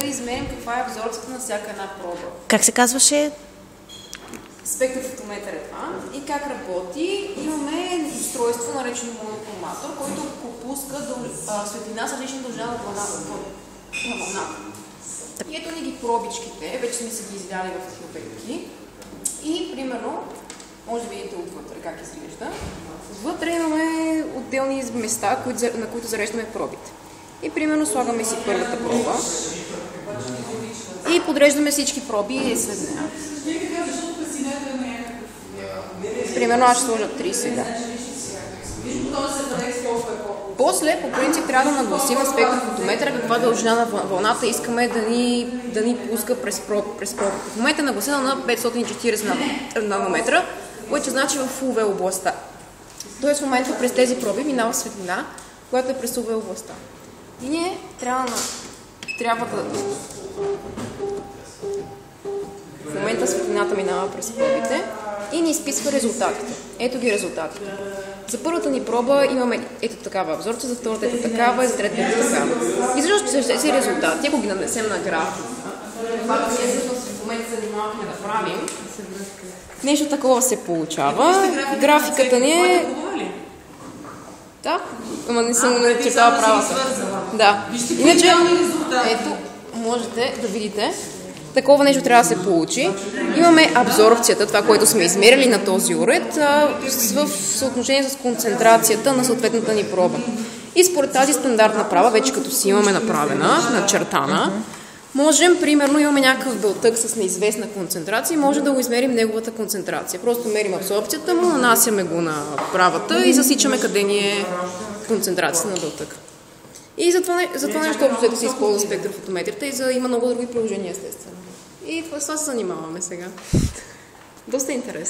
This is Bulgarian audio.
да измерим каква е абсорбцията на всяка една проба. Как се казваше? Спектрофотометър е това. И как работи? Имаме устройство, наречено монохроматор, който пропуска светлина с различни дължина на вълната. И ето ни ги пробичките, вече сме се ги изляли в хилбетки. И примерно, може да видите отвътре как изглежда. Отвътре имаме отделни места, на които зареждаме пробите. И примерно слагаме си първата проба и подреждаме всички проби светлина. Примерно аз ще сложа 3 сега. После, по принцип, трябва да нагласим спектрофотометъра каква дължина на вълната искаме да ни пуска през пробата. В момента е нагласена на 540 нанометра, което значи в UV областта. Тоест в момента през тези проби минава светлина, която е през UV областта. И ние трябва да... В момента светлината минава през пробите и ни изписва резултатите. Ето ги резултатите. За първата ни проба имаме ето такава абсорбция, за втората ето такава и за третата ето такава. И защото тези резултати, ако ги нанесем на графика, когато ние всъщност в момента се занимавахме да правим, нещо такова се получава. Графиката ни е... Да, ама не съм начертала правата. Да. Иначе, ето, можете да видите, такова нещо трябва да се получи. Имаме абсорбцията, това, което сме измерили на този уред, в съотношение с концентрацията на съответната ни проба. И според тази стандартна права, вече като си имаме направена, начертана, можем, примерно, имаме някакъв белтък с неизвестна концентрация и може да го измерим неговата концентрация. Просто мерим абсорбцията му, нанасяме го на правата и засичаме къде ни е концентрацията на белтъка. И за това нещо общо се използва спектрофотометрията и има много други приложения, естествено. И това се занимаваме сега. Доста интересно.